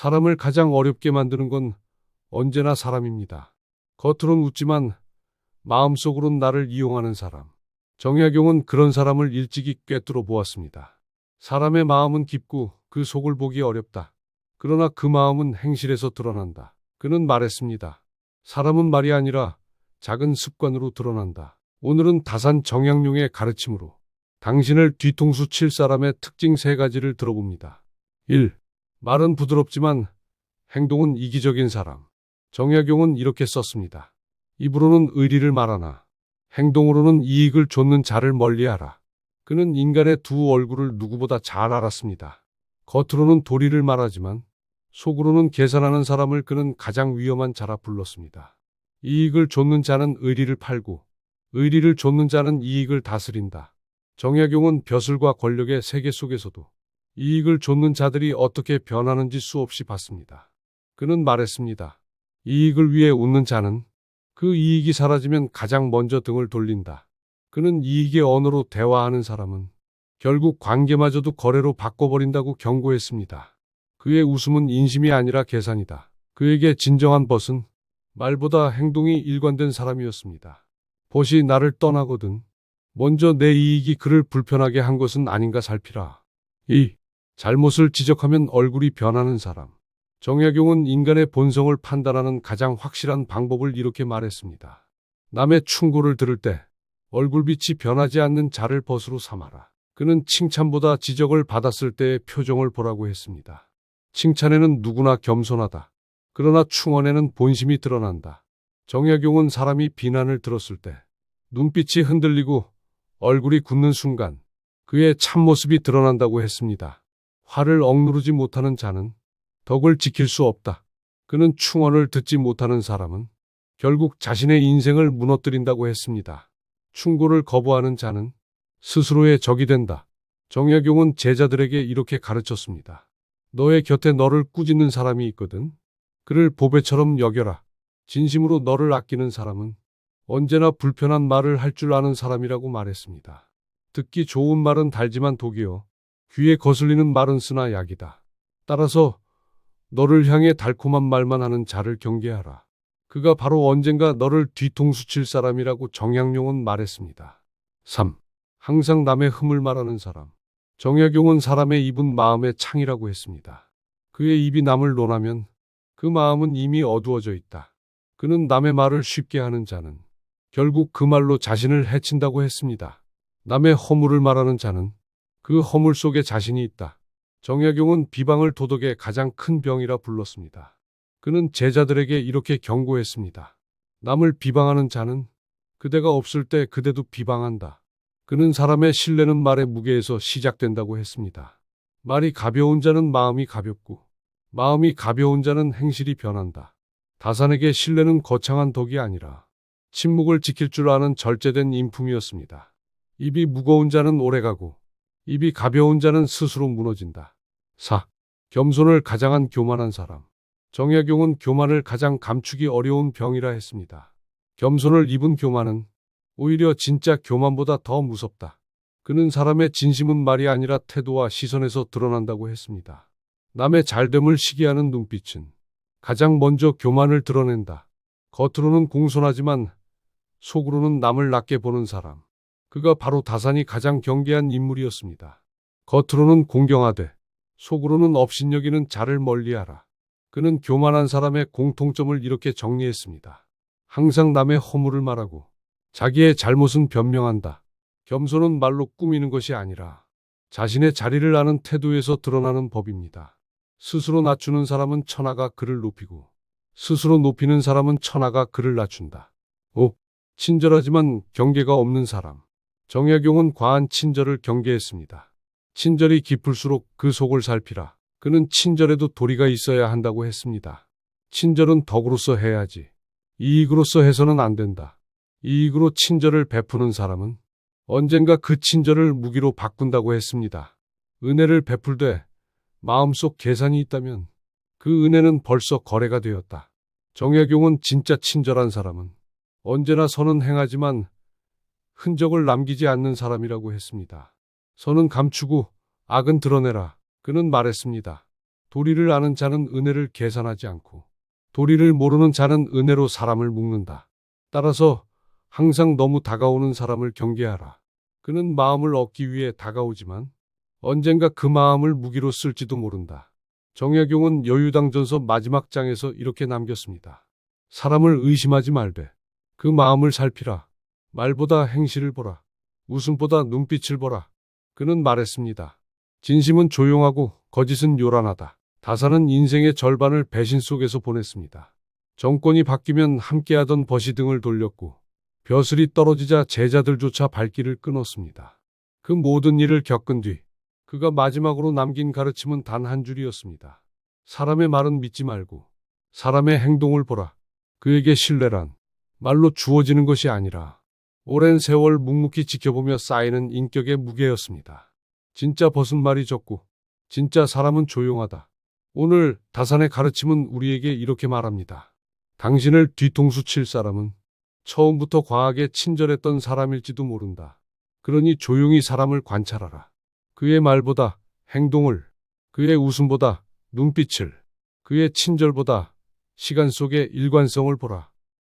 사람을 가장 어렵게 만드는 건 언제나 사람입니다. 겉으론 웃지만 마음속으론 나를 이용하는 사람. 정약용은 그런 사람을 일찍이 꿰뚫어 보았습니다. 사람의 마음은 깊고 그 속을 보기 어렵다. 그러나 그 마음은 행실에서 드러난다. 그는 말했습니다. 사람은 말이 아니라 작은 습관으로 드러난다. 오늘은 다산 정약용의 가르침으로 당신을 뒤통수 칠 사람의 특징 3가지를 들어봅니다. 1. 말은 부드럽지만 행동은 이기적인 사람. 정약용은 이렇게 썼습니다. 입으로는 의리를 말하나 행동으로는 이익을 좇는 자를 멀리하라. 그는 인간의 두 얼굴을 누구보다 잘 알았습니다. 겉으로는 도리를 말하지만 속으로는 계산하는 사람을 그는 가장 위험한 자라 불렀습니다. 이익을 좇는 자는 의리를 팔고 의리를 좇는 자는 이익을 다스린다. 정약용은 벼슬과 권력의 세계 속에서도 이익을 좇는 자들이 어떻게 변하는지 수없이 봤습니다. 그는 말했습니다. 이익을 위해 웃는 자는 그 이익이 사라지면 가장 먼저 등을 돌린다. 그는 이익의 언어로 대화하는 사람은 결국 관계마저도 거래로 바꿔버린다고 경고했습니다. 그의 웃음은 인심이 아니라 계산이다. 그에게 진정한 벗은 말보다 행동이 일관된 사람이었습니다. 벗이 나를 떠나거든 먼저 내 이익이 그를 불편하게 한 것은 아닌가 살피라. 2. 잘못을 지적하면 얼굴이 변하는 사람. 정약용은 인간의 본성을 판단하는 가장 확실한 방법을 이렇게 말했습니다. 남의 충고를 들을 때 얼굴빛이 변하지 않는 자를 벗으로 삼아라. 그는 칭찬보다 지적을 받았을 때의 표정을 보라고 했습니다. 칭찬에는 누구나 겸손하다. 그러나 충언에는 본심이 드러난다. 정약용은 사람이 비난을 들었을 때 눈빛이 흔들리고 얼굴이 굳는 순간 그의 참모습이 드러난다고 했습니다. 화를 억누르지 못하는 자는 덕을 지킬 수 없다. 그는 충언을 듣지 못하는 사람은 결국 자신의 인생을 무너뜨린다고 했습니다. 충고를 거부하는 자는 스스로의 적이 된다. 정약용은 제자들에게 이렇게 가르쳤습니다. 너의 곁에 너를 꾸짖는 사람이 있거든. 그를 보배처럼 여겨라. 진심으로 너를 아끼는 사람은 언제나 불편한 말을 할 줄 아는 사람이라고 말했습니다. 듣기 좋은 말은 달지만 독이요. 귀에 거슬리는 말은 쓰나 약이다. 따라서 너를 향해 달콤한 말만 하는 자를 경계하라. 그가 바로 언젠가 너를 뒤통수 칠 사람이라고 정약용은 말했습니다. 3. 항상 남의 흠을 말하는 사람. 정약용은 사람의 입은 마음의 창이라고 했습니다. 그의 입이 남을 논하면 그 마음은 이미 어두워져 있다. 그는 남의 말을 쉽게 하는 자는 결국 그 말로 자신을 해친다고 했습니다. 남의 허물을 말하는 자는 그 허물 속에 자신이 있다. 정약용은 비방을 도덕의 가장 큰 병이라 불렀습니다. 그는 제자들에게 이렇게 경고했습니다. 남을 비방하는 자는 그대가 없을 때 그대도 비방한다. 그는 사람의 신뢰는 말의 무게에서 시작된다고 했습니다. 말이 가벼운 자는 마음이 가볍고 마음이 가벼운 자는 행실이 변한다. 다산에게 신뢰는 거창한 덕이 아니라 침묵을 지킬 줄 아는 절제된 인품이었습니다. 입이 무거운 자는 오래가고 입이 가벼운 자는 스스로 무너진다. 4. 겸손을 가장한 교만한 사람. 정약용은 교만을 가장 감추기 어려운 병이라 했습니다. 겸손을 입은 교만은 오히려 진짜 교만보다 더 무섭다. 그는 사람의 진심은 말이 아니라 태도와 시선에서 드러난다고 했습니다. 남의 잘됨을 시기하는 눈빛은 가장 먼저 교만을 드러낸다. 겉으로는 공손하지만 속으로는 남을 낮게 보는 사람. 그가 바로 다산이 가장 경계한 인물이었습니다. 겉으로는 공경하되 속으로는 업신여기는 자를 멀리하라. 그는 교만한 사람의 공통점을 이렇게 정리했습니다. 항상 남의 허물을 말하고 자기의 잘못은 변명한다. 겸손은 말로 꾸미는 것이 아니라 자신의 자리를 아는 태도에서 드러나는 법입니다. 스스로 낮추는 사람은 천하가 그를 높이고 스스로 높이는 사람은 천하가 그를 낮춘다. 5. 친절하지만 경계가 없는 사람. 정약용은 과한 친절을 경계했습니다. 친절이 깊을수록 그 속을 살피라. 그는 친절에도 도리가 있어야 한다고 했습니다. 친절은 덕으로서 해야지 이익으로서 해서는 안 된다. 이익으로 친절을 베푸는 사람은 언젠가 그 친절을 무기로 바꾼다고 했습니다. 은혜를 베풀되 마음속 계산이 있다면 그 은혜는 벌써 거래가 되었다. 정약용은 진짜 친절한 사람은 언제나 선은 행하지만 흔적을 남기지 않는 사람이라고 했습니다. 선은 감추고 악은 드러내라. 그는 말했습니다. 도리를 아는 자는 은혜를 계산하지 않고 도리를 모르는 자는 은혜로 사람을 묶는다. 따라서 항상 너무 다가오는 사람을 경계하라. 그는 마음을 얻기 위해 다가오지만 언젠가 그 마음을 무기로 쓸지도 모른다. 정약용은 여유당전서 마지막 장에서 이렇게 남겼습니다. 사람을 의심하지 말되 그 마음을 살피라. 말보다 행실을 보라. 웃음보다 눈빛을 보라. 그는 말했습니다. 진심은 조용하고 거짓은 요란하다. 다사는 인생의 절반을 배신 속에서 보냈습니다. 정권이 바뀌면 함께하던 벗이 등을 돌렸고 벼슬이 떨어지자 제자들조차 발길을 끊었습니다. 그 모든 일을 겪은 뒤 그가 마지막으로 남긴 가르침은 단 한 줄이었습니다. 사람의 말은 믿지 말고 사람의 행동을 보라. 그에게 신뢰란 말로 주어지는 것이 아니라 오랜 세월 묵묵히 지켜보며 쌓이는 인격의 무게였습니다. 진짜 벗은 말이 적고 진짜 사람은 조용하다. 오늘 다산의 가르침은 우리에게 이렇게 말합니다. 당신을 뒤통수 칠 사람은 처음부터 과하게 친절했던 사람일지도 모른다. 그러니 조용히 사람을 관찰하라. 그의 말보다 행동을, 그의 웃음보다 눈빛을, 그의 친절보다 시간 속의 일관성을 보라.